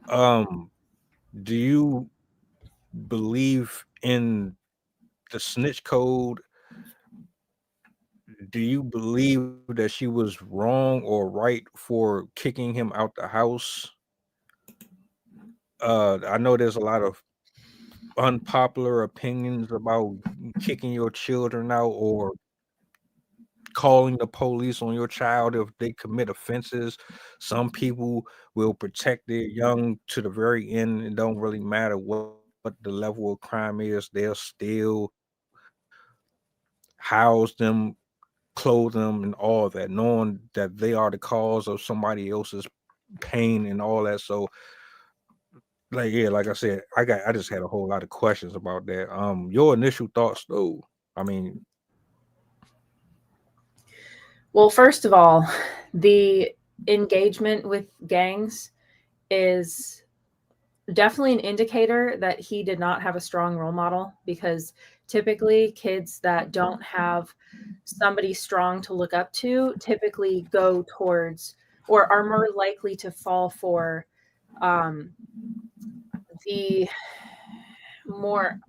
Um, do you believe in the snitch code? Do you believe that she was wrong or right for kicking him out the house? I know there's a lot of unpopular opinions about kicking your children out or calling the police on your child if they commit offenses. Some people will protect their young to the very end. It don't really matter what the level of crime is. They'll still house them, clothe them, and all that, knowing that they are the cause of somebody else's pain and all that. So, like, yeah, like I said, I just had a whole lot of questions about that. Your initial thoughts, though. I mean, Well, first of all, the engagement with gangs is definitely an indicator that he did not have a strong role model, because typically kids that don't have somebody strong to look up to typically go towards or are more likely to fall for um, the more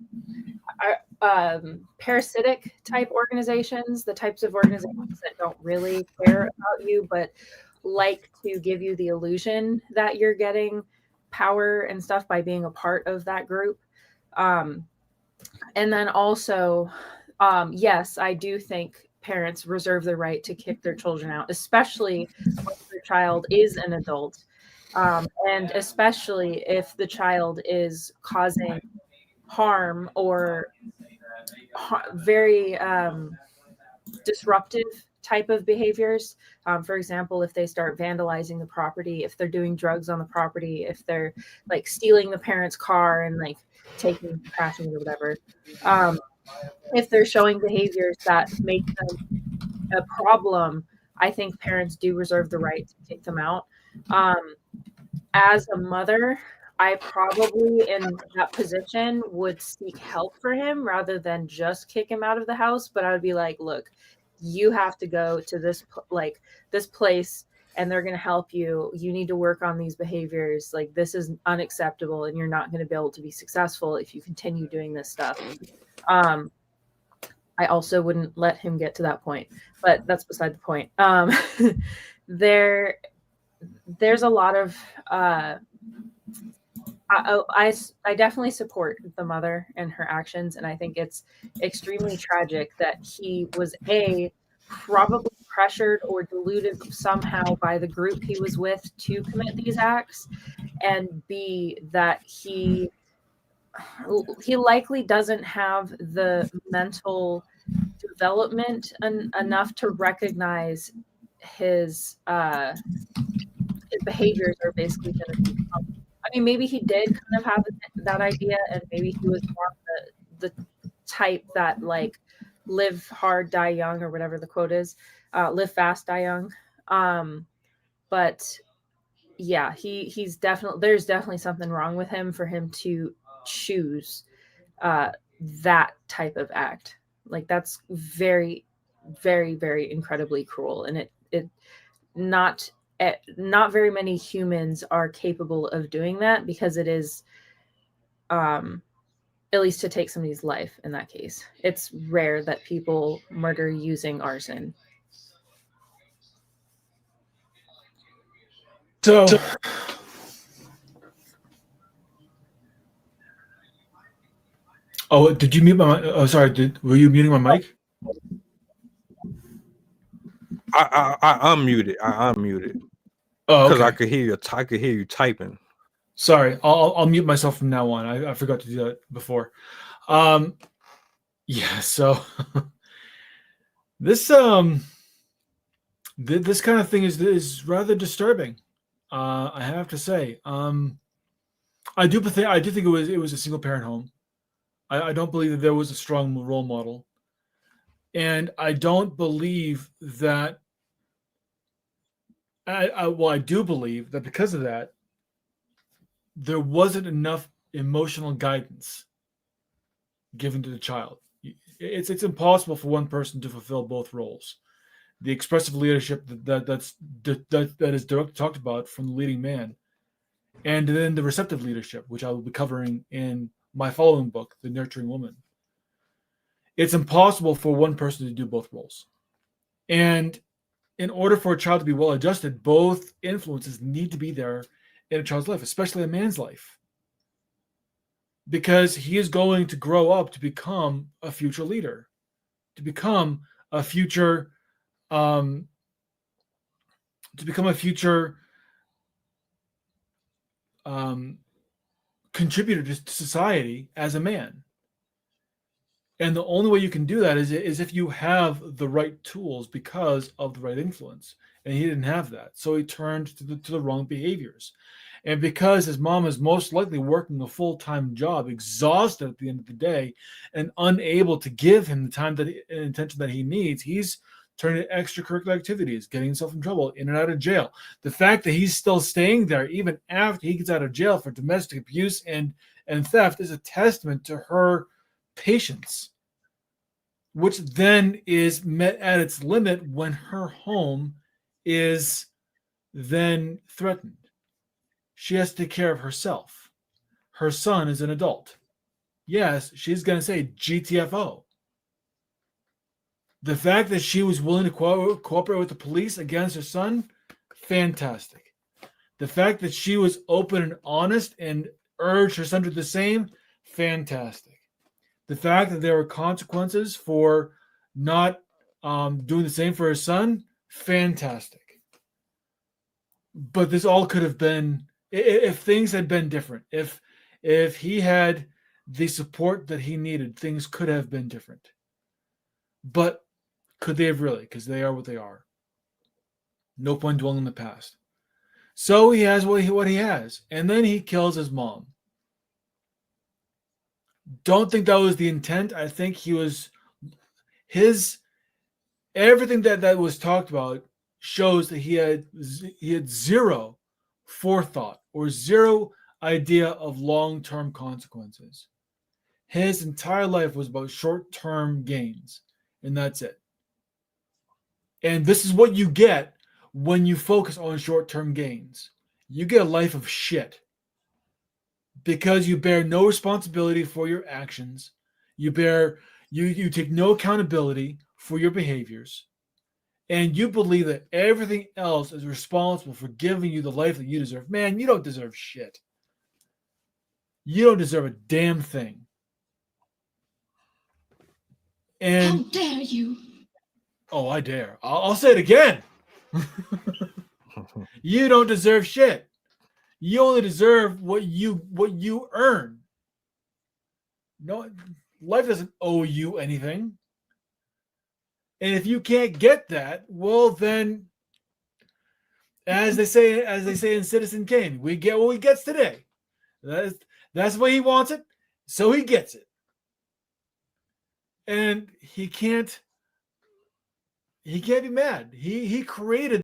parasitic type organizations, the types of organizations that don't really care about you, but like to give you the illusion that you're getting power and stuff by being a part of that group. Um, and then also, yes, I do think parents reserve the right to kick their children out, especially when their child is an adult. And especially if the child is causing harm or very disruptive type of behaviors. For example, if they start vandalizing the property, if they're doing drugs on the property, if they're like stealing the parent's car and like taking crashing or whatever. Um, if they're showing behaviors that make them a problem, I think parents do reserve the right to kick them out. Um, as a mother, I probably in that position would seek help for him rather than just kick him out of the house. But I would be like, look, you have to go to like this place and they're going to help you. You need to work on these behaviors. Like, this is unacceptable and you're not going to be able to be successful if you continue doing this stuff. Um, I also wouldn't let him get to that point, but that's beside the point. There, there's a lot of I definitely support the mother and her actions, and I think it's extremely tragic that he was probably pressured or deluded somehow by the group he was with to commit these acts, and b that he likely doesn't have the mental development enough to recognize his his behaviors are basically going to become. I mean, maybe he did kind of have that idea, and maybe he was more of the type that like live hard, die young, or whatever the quote is, live fast, die young. Um, but yeah, he's definitely there's definitely something wrong with him for him to choose uh, that type of act. Like, that's very, very, very incredibly cruel, and it not not very many humans are capable of doing that, because it is um at least to take somebody's life. In that case, it's rare that people murder using arson. So, oh, did you mute my? Oh, sorry. Were you muting my mic? I unmuted. I unmuted Oh, because I okay. could hear you. I could hear you typing. Sorry. I'll mute myself from now on. I forgot to do that before. Um, yeah. So this this kind of thing is rather disturbing. I have to say. I do think it was a single parent home. I don't believe that there was a strong role model, and I don't believe that. Well, I do believe that because of that, there wasn't enough emotional guidance given to the child. It's impossible for one person to fulfill both roles. The expressive leadership that is directly talked about from the leading man And then the receptive leadership, which I will be covering in my following book, The Nurturing Woman. It's impossible for one person to do both roles. And in order for a child to be well adjusted, both influences need to be there in a child's life, especially a man's life, because he is going to grow up to become a future leader, to become a future contributor to society as a man. And the only way you can do that is if you have the right tools because of the right influence. And he didn't have that. So he turned to the wrong behaviors. And because his mom is most likely working a full-time job, exhausted at the end of the day, and unable to give him the time and attention that he needs, he's turning to extracurricular activities, getting himself in trouble, in and out of jail. The fact that he's still staying there even after he gets out of jail for domestic abuse and theft is a testament to her patience, which then is met at its limit when her home is then threatened. She has to take care of herself. Her son is an adult. Yes, she's going to say GTFO. The fact that she was willing to cooperate with the police against her son, fantastic. The fact that she was open and honest and urged her son to do the same, fantastic. The fact that there were consequences for not doing the same for her son, fantastic. But this all could have been, if things had been different, if he had the support that he needed, things could have been different. But could they have really? Because they are what they are. No point dwelling in the past. So he has what he has. And then he kills his mom. Don't think that was the intent. I think he was everything that was talked about shows that he had zero forethought or zero idea of long-term consequences. His entire life was about short-term gains, and that's it. And this is what you get when you focus on short-term gains. You get a life of shit. Because you bear no responsibility for your actions. You take no accountability for your behaviors. And you believe that everything else is responsible for giving you the life that you deserve. Man, you don't deserve shit. You don't deserve a damn thing. And how dare you? Oh, I dare. I'll say it again. You don't deserve shit. You only deserve what you earn. No, life doesn't owe you anything. And if you can't get that, well then, as they say in Citizen Kane, we get what he gets today. That's the way he wants it, so he gets it. And he can't be mad. He created